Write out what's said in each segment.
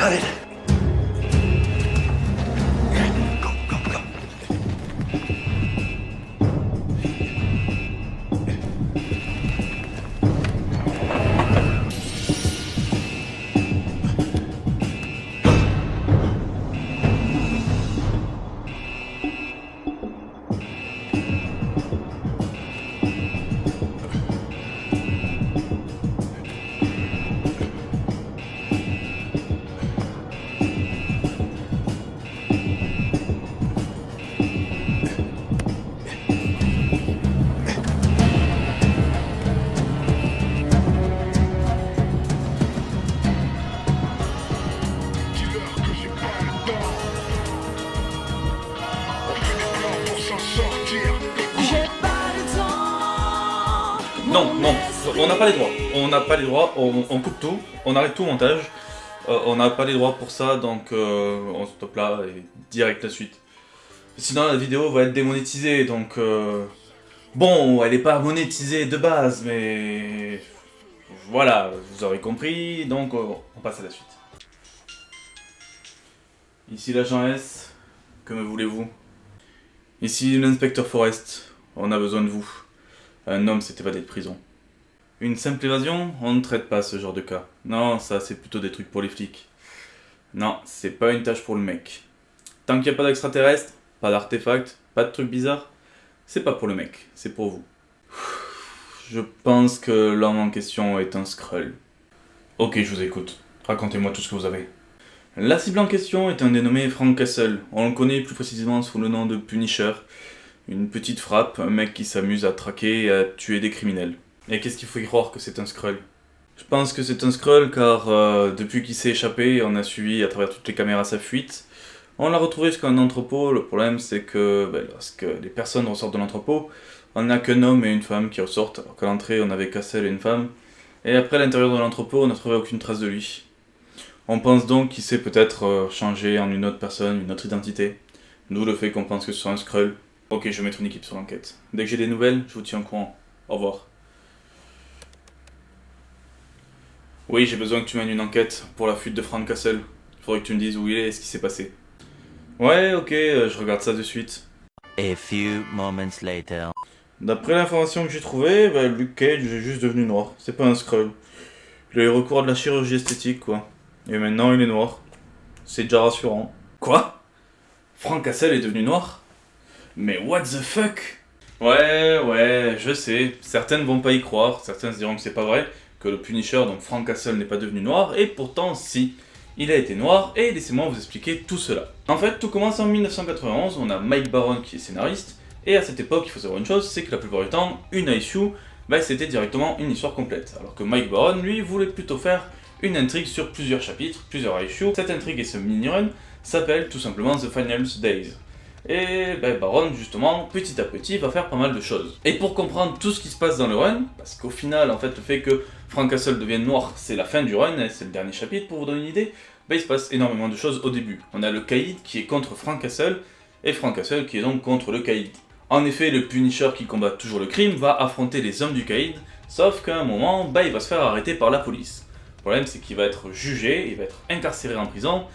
Got it. Non, non, on n'a pas les droits. On n'a pas les droits, on coupe tout, on arrête tout au montage. On n'a pas les droits pour ça, donc on stoppe là et direct la suite. Sinon la vidéo va être démonétisée, donc bon, elle n'est pas monétisée de base, mais voilà, vous aurez compris, donc on passe à la suite. Ici l'agent S, que me voulez-vous? Ici l'inspecteur Forrest, on a besoin de vous. Un homme s'est évadé de prison. Une simple évasion, on ne traite pas ce genre de cas. Non, ça c'est plutôt des trucs pour les flics. Non, c'est pas une tâche pour le mec. Tant qu'il n'y a pas d'extraterrestre, pas d'artefacts, pas de trucs bizarres, c'est pas pour le mec, c'est pour vous. Je pense que l'homme en question est un Skrull. Ok, je vous écoute. Racontez-moi tout ce que vous avez. La cible en question est un dénommé Frank Castle. On le connaît plus précisément sous le nom de Punisher. Une petite frappe, un mec qui s'amuse à traquer et à tuer des criminels. Et qu'est-ce qu'il faut y croire que c'est un Skrull? Je pense que c'est un Skrull car depuis qu'il s'est échappé, on a suivi à travers toutes les caméras sa fuite. On l'a retrouvé jusqu'à un entrepôt. Le problème c'est que lorsque les personnes ressortent de l'entrepôt, on n'a qu'un homme et une femme qui ressortent, alors qu'à l'entrée on avait Castle et une femme. Et après à l'intérieur de l'entrepôt, on n'a trouvé aucune trace de lui. On pense donc qu'il s'est peut-être changé en une autre personne, une autre identité. D'où le fait qu'on pense que ce soit un Skrull. Ok, je vais mettre une équipe sur l'enquête. Dès que j'ai des nouvelles, je vous tiens au courant. Au revoir. Oui, j'ai besoin que tu mènes une enquête pour la fuite de Frank Castle. Il faudrait que tu me dises où il est et ce qui s'est passé. Ouais, ok, je regarde ça de suite. A few moments later. D'après l'information que j'ai trouvée, Luke Cage est juste devenu noir. C'est pas un Skrull. Il a eu recours à de la chirurgie esthétique, quoi. Et maintenant, il est noir. C'est déjà rassurant. Quoi? Frank Castle est devenu noir? Mais what the fuck? Ouais, je sais. Certaines vont pas y croire, certains se diront que c'est pas vrai, que le Punisher, donc Frank Castle, n'est pas devenu noir, et pourtant si. Il a été noir, et laissez-moi vous expliquer tout cela. En fait, tout commence en 1991, on a Mike Baron qui est scénariste, et à cette époque, il faut savoir une chose, c'est que la plupart du temps, une issue, c'était directement une histoire complète. Alors que Mike Baron, lui, voulait plutôt faire une intrigue sur plusieurs chapitres, plusieurs issues. Cette intrigue et ce mini-run s'appelle tout simplement The Final Days. Et Baron, justement, petit à petit, va faire pas mal de choses. Et pour comprendre tout ce qui se passe dans le run, parce qu'au final, en fait, le fait que Frank Castle devienne noir, c'est la fin du run, et c'est le dernier chapitre, pour vous donner une idée, il se passe énormément de choses au début. On a le Caïd qui est contre Frank Castle, et Frank Castle qui est donc contre le Caïd. En effet, le Punisher qui combat toujours le crime va affronter les hommes du Caïd, sauf qu'à un moment, il va se faire arrêter par la police. Le problème, c'est qu'il va être jugé, il va être incarcéré en prison,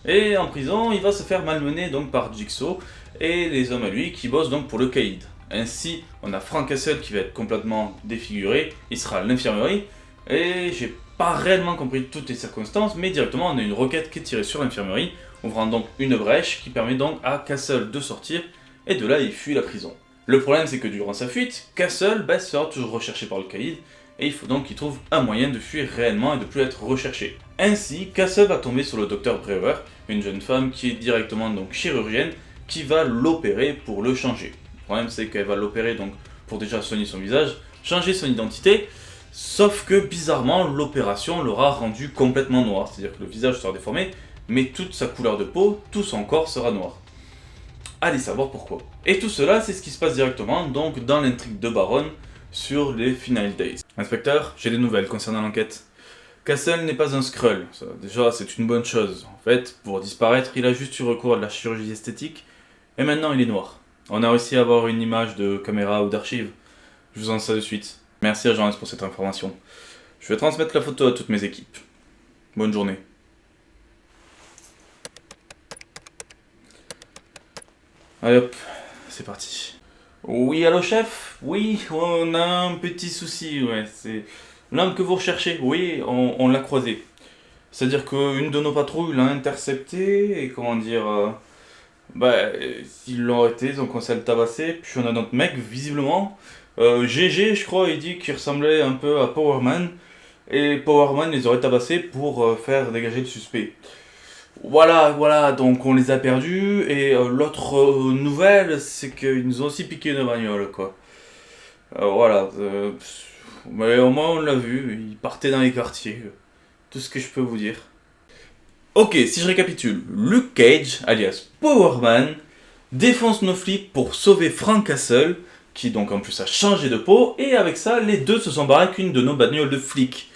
et en prison, il va se faire malmener donc par Jigsaw et les hommes à lui qui bossent donc pour le Caïd. Ainsi, on a Frank Castle qui va être complètement défiguré, il sera à l'infirmerie, et j'ai pas réellement compris toutes les circonstances, mais directement on a une roquette qui est tirée sur l'infirmerie, ouvrant donc une brèche qui permet donc à Castle de sortir, et de là il fuit la prison. Le problème c'est que durant sa fuite, Castle sera toujours recherché par le Caïd, et il faut donc qu'il trouve un moyen de fuir réellement et de plus être recherché. Ainsi, Castle va tomber sur le docteur Brewer, une jeune femme qui est directement donc chirurgienne, qui va l'opérer pour le changer. Le problème c'est qu'elle va l'opérer donc pour déjà soigner son visage, changer son identité, sauf que bizarrement l'opération l'aura rendu complètement noir, c'est-à-dire que le visage sera déformé, mais toute sa couleur de peau, tout son corps sera noir. Allez savoir pourquoi. Et tout cela c'est ce qui se passe directement donc dans l'intrigue de Baron sur les Final Days. Inspecteur, j'ai des nouvelles concernant l'enquête. Castle n'est pas un Skrull, ça, déjà c'est une bonne chose. En fait, pour disparaître, il a juste eu recours à de la chirurgie esthétique, et maintenant il est noir. On a réussi à avoir une image de caméra ou d'archive. Je vous en ça de suite. Merci agent S pour cette information. Je vais transmettre la photo à toutes mes équipes. Bonne journée. Allez hop, c'est parti. Oui, allô chef? Oui, on a un petit souci, ouais, c'est l'homme que vous recherchez, oui, on l'a croisé. C'est-à-dire qu'une de nos patrouilles l'a intercepté, et comment dire, ils l'ont arrêté, ils ont commencé à le tabasser, puis on a notre mec, visiblement, GG, je crois, il dit qu'il ressemblait un peu à Power Man, et Power Man les aurait tabassés pour faire dégager le suspect. Voilà, donc on les a perdus, et l'autre nouvelle, c'est qu'ils nous ont aussi piqué une bagnole, quoi. Voilà, mais au moins on l'a vu, il partait dans les quartiers, tout ce que je peux vous dire. Ok, si je récapitule, Luke Cage, alias Power Man, défonce nos flics pour sauver Frank Castle, qui donc en plus a changé de peau, et avec ça, les deux se sont barrés avec une de nos bagnoles de flics.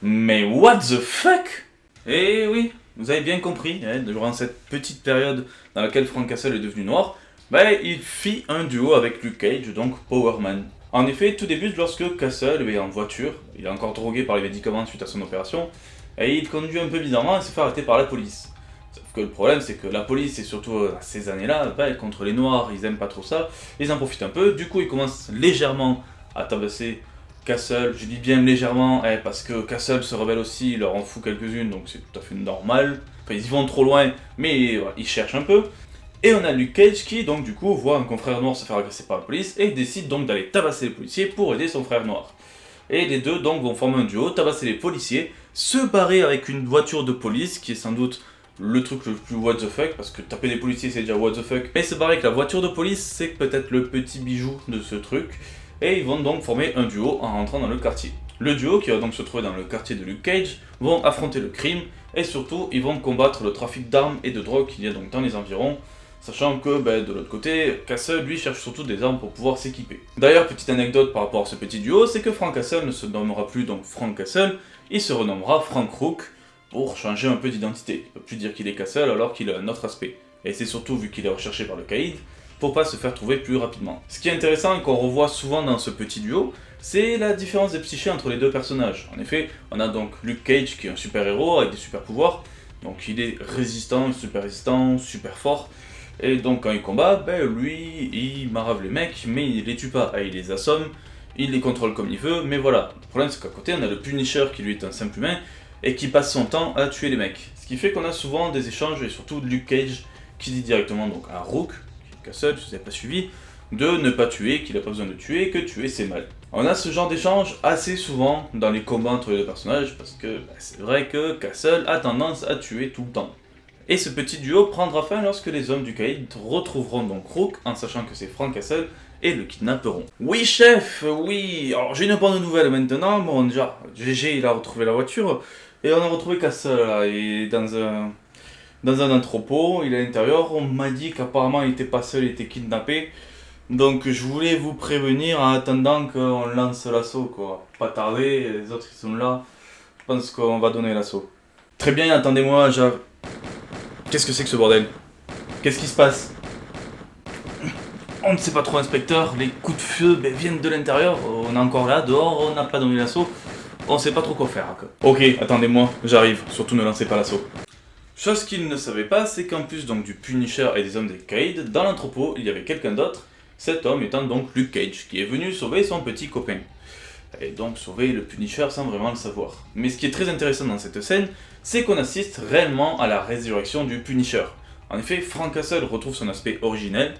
Mais what the fuck? Eh oui, vous avez bien compris, hein, durant cette petite période dans laquelle Frank Castle est devenu noir, il fit un duo avec Luke Cage, donc Power Man. En effet, tout débute lorsque Castle est en voiture, il est encore drogué par les médicaments suite à son opération, et il conduit un peu bizarrement et se fait arrêter par la police. Sauf que le problème, c'est que la police, et surtout à ces années-là, contre les noirs, ils aiment pas trop ça, ils en profitent un peu, du coup ils commencent légèrement à tabasser Castle, je dis bien légèrement, parce que Castle se rebelle aussi, il leur en fout quelques-unes, donc c'est tout à fait normal. Enfin, ils y vont trop loin, mais voilà, ils cherchent un peu. Et on a Luke Cage qui, donc du coup, voit un confrère noir se faire agresser par la police, et décide donc d'aller tabasser les policiers pour aider son frère noir. Et les deux donc vont former un duo, tabasser les policiers, se barrer avec une voiture de police, qui est sans doute le truc le plus what the fuck, parce que taper des policiers c'est déjà what the fuck, mais se barrer avec la voiture de police c'est peut-être le petit bijou de ce truc, et ils vont donc former un duo en rentrant dans le quartier. Le duo, qui va donc se trouver dans le quartier de Luke Cage, vont affronter le crime, et surtout ils vont combattre le trafic d'armes et de drogue qu'il y a donc dans les environs, sachant que de l'autre côté, Castle lui cherche surtout des armes pour pouvoir s'équiper. D'ailleurs, petite anecdote par rapport à ce petit duo, c'est que Frank Castle ne se nommera plus donc Frank Castle, il se renommera Frank Rook, pour changer un peu d'identité. Il peut plus dire qu'il est Castle alors qu'il a un autre aspect. Et c'est surtout vu qu'il est recherché par le caïd, pour pas se faire trouver plus rapidement. Ce qui est intéressant et qu'on revoit souvent dans ce petit duo, c'est la différence des psychés entre les deux personnages. En effet, on a donc Luke Cage qui est un super héros avec des super pouvoirs, donc il est résistant, super fort, et donc quand il combat, lui il marave les mecs, mais il les tue pas, il les assomme, il les contrôle comme il veut, mais voilà. Le problème c'est qu'à côté on a le Punisher qui lui est un simple humain, et qui passe son temps à tuer les mecs. Ce qui fait qu'on a souvent des échanges, et surtout Luke Cage qui dit directement donc à Rook, qui est Castle, si vous n'avez pas suivi, de ne pas tuer, qu'il n'a pas besoin de tuer, que tuer c'est mal. On a ce genre d'échange assez souvent dans les combats entre les deux personnages, parce que c'est vrai que Castle a tendance à tuer tout le temps. Et ce petit duo prendra fin lorsque les hommes du caïd retrouveront donc Rook, en sachant que c'est Frank Castle, et le kidnapperont. Oui chef, oui, alors j'ai une bonne nouvelle maintenant, bon déjà, GG il a retrouvé la voiture, et on a retrouvé Castle là, il est dans un entrepôt, il est à l'intérieur, on m'a dit qu'apparemment il était pas seul, il était kidnappé, donc je voulais vous prévenir en attendant qu'on lance l'assaut quoi, pas tarder, les autres ils sont là, je pense qu'on va donner l'assaut. Très bien, attendez-moi, Qu'est-ce que c'est que ce bordel? Qu'est-ce qui se passe? On ne sait pas trop, inspecteur, les coups de feu viennent de l'intérieur, on est encore là, dehors, on n'a pas donné l'assaut, on sait pas trop quoi faire. Ok, attendez-moi, j'arrive, surtout ne lancez pas l'assaut. Chose qu'il ne savait pas, c'est qu'en plus donc du Punisher et des hommes des Caïd, dans l'entrepôt, il y avait quelqu'un d'autre, cet homme étant donc Luke Cage, qui est venu sauver son petit copain. Et donc sauver le Punisher sans vraiment le savoir. Mais ce qui est très intéressant dans cette scène, c'est qu'on assiste réellement à la résurrection du Punisher. En effet, Frank Castle retrouve son aspect originel.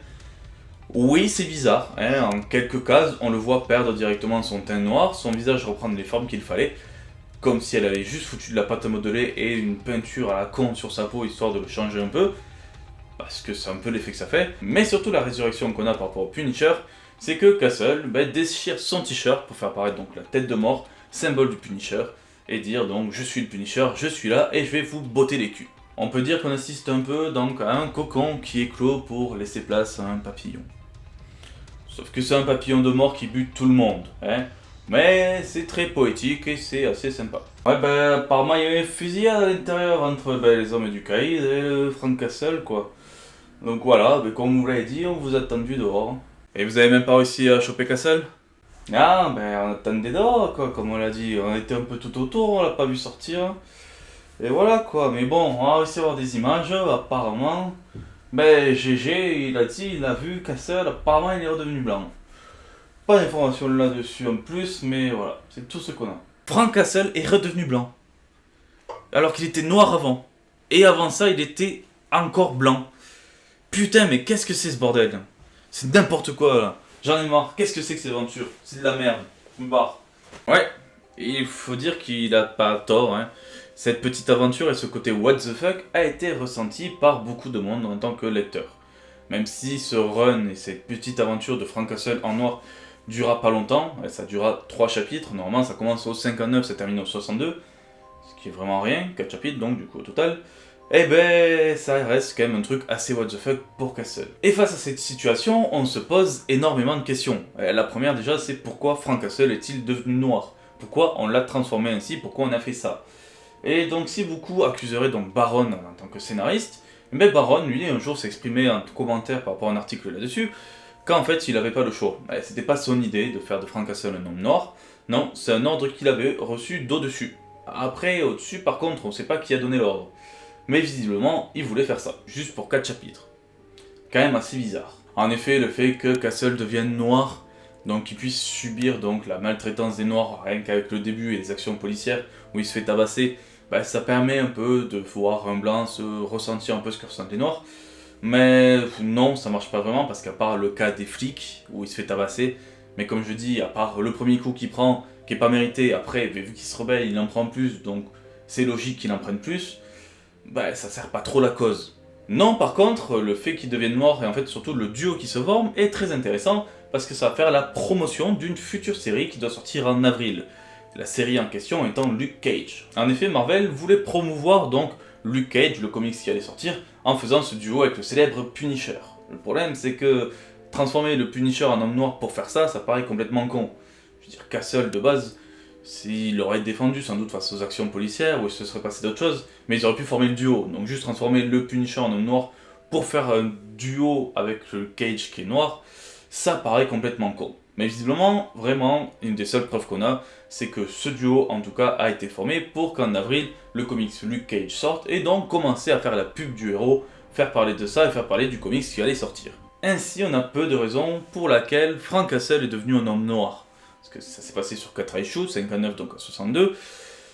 Oui, c'est bizarre, en quelques cases, on le voit perdre directement son teint noir, son visage reprendre les formes qu'il fallait, comme si elle avait juste foutu de la pâte à modeler et une peinture à la con sur sa peau histoire de le changer un peu, parce que c'est un peu l'effet que ça fait. Mais surtout la résurrection qu'on a par rapport au Punisher, c'est que Castle déchire son t-shirt pour faire apparaître donc la tête de mort, symbole du Punisher, et dire donc je suis le Punisher, je suis là et je vais vous botter les culs. On peut dire qu'on assiste un peu donc à un cocon qui éclot pour laisser place à un papillon. Sauf que c'est un papillon de mort qui bute tout le monde, mais c'est très poétique et c'est assez sympa. Apparemment il y avait une fusillade à l'intérieur entre les hommes du caïd et le Frank Castle quoi. Donc voilà, comme vous l'avez dit, on vous a attendu dehors. Et vous avez même pas réussi à choper Castle? Ah, on attendait dehors, quoi, comme on l'a dit. On était un peu tout autour, on l'a pas vu sortir. Et voilà, quoi. Mais bon, on a réussi à avoir des images, apparemment. Ben GG, il a dit, il a vu Castle, apparemment il est redevenu blanc. Pas d'informations là-dessus en plus, mais voilà, c'est tout ce qu'on a. Frank Castle est redevenu blanc. Alors qu'il était noir avant. Et avant ça, il était encore blanc. Putain, mais qu'est-ce que c'est ce bordel? C'est n'importe quoi là. J'en ai marre. Qu'est-ce que c'est que cette aventure? C'est de la merde. Je me barre. Ouais, il faut dire qu'il a pas tort. Hein. Cette petite aventure et ce côté what the fuck a été ressenti par beaucoup de monde en tant que lecteur. Même si ce run et cette petite aventure de Frank Castle en noir dura pas longtemps, ça dura 3 chapitres, normalement ça commence au 59, ça termine au 62, ce qui est vraiment rien, 4 chapitres donc du coup au total, eh ben ça reste quand même un truc assez what the fuck pour Castle. Et face à cette situation, on se pose énormément de questions. La première déjà c'est pourquoi Frank Castle est-il devenu noir? Pourquoi on l'a transformé ainsi? Pourquoi on a fait ça? Et donc si beaucoup accuseraient donc Baron en tant que scénariste, mais Baron lui un jour s'exprimait en commentaire par rapport à un article là-dessus, qu'en fait il n'avait pas le choix. C'était pas son idée de faire de Frank Castle un homme noir, non, c'est un ordre qu'il avait reçu d'au-dessus. Après, au-dessus par contre, on sait pas qui a donné l'ordre. Mais visiblement, il voulait faire ça, juste pour 4 chapitres. Quand même assez bizarre. En effet, le fait que Castle devienne noir, donc qu'il puisse subir donc la maltraitance des noirs, rien qu'avec le début et les actions policières où il se fait tabasser, ça permet un peu de voir un blanc se ressentir un peu ce que ressentent les noirs. Mais non, ça marche pas vraiment parce qu'à part le cas des flics où il se fait tabasser, mais comme je dis, à part le premier coup qu'il prend, qui est pas mérité, après vu qu'il se rebelle, il en prend plus, donc c'est logique qu'il en prenne plus, ça sert pas trop la cause. Non, par contre, le fait qu'il devienne noir et en fait surtout le duo qui se forme est très intéressant parce que ça va faire la promotion d'une future série qui doit sortir en avril. La série en question étant Luke Cage. En effet, Marvel voulait promouvoir donc Luke Cage, le comics qui allait sortir, en faisant ce duo avec le célèbre Punisher. Le problème, c'est que transformer le Punisher en homme noir pour faire ça, ça paraît complètement con. Je veux dire, Castle, de base, s'il aurait défendu sans doute face aux actions policières, ou il se serait passé d'autres choses, mais ils auraient pu former le duo. Donc juste transformer le Punisher en homme noir pour faire un duo avec le Cage qui est noir, ça paraît complètement con. Mais visiblement, vraiment, une des seules preuves qu'on a, c'est que ce duo, en tout cas, a été formé pour qu'en avril, le comics Luke Cage sorte, et donc commencer à faire la pub du héros, faire parler de ça et faire parler du comics qui allait sortir. Ainsi, on a peu de raisons pour laquelle Frank Castle est devenu un homme noir. Parce que ça s'est passé sur 4 issues, 59 donc à 62.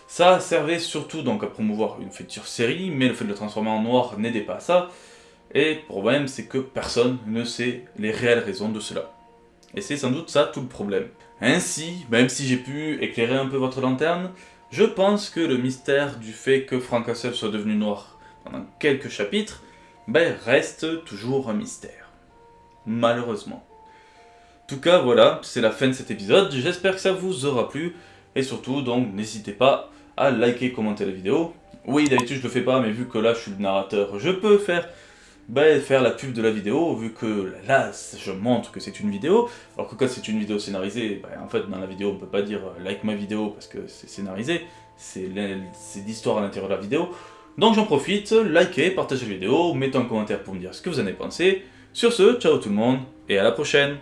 Ça servait surtout donc à promouvoir une future série, mais le fait de le transformer en noir n'aidait pas à ça. Et le problème, c'est que personne ne sait les réelles raisons de cela. Et c'est sans doute ça tout le problème. Ainsi, même si j'ai pu éclairer un peu votre lanterne, je pense que le mystère du fait que Frank Castle soit devenu noir pendant quelques chapitres, reste toujours un mystère. Malheureusement. En tout cas, voilà, c'est la fin de cet épisode, j'espère que ça vous aura plu, et surtout, donc, n'hésitez pas à liker, commenter la vidéo. Oui, d'habitude je le fais pas, mais vu que là je suis le narrateur, je peux faire la pub de la vidéo, vu que là, je montre que c'est une vidéo, alors que quand c'est une vidéo scénarisée, en fait, dans la vidéo, on peut pas dire « like ma vidéo » parce que c'est scénarisé, c'est l'histoire à l'intérieur de la vidéo. Donc j'en profite, likez, partagez la vidéo, mettez un commentaire pour me dire ce que vous en avez pensé. Sur ce, ciao tout le monde, et à la prochaine!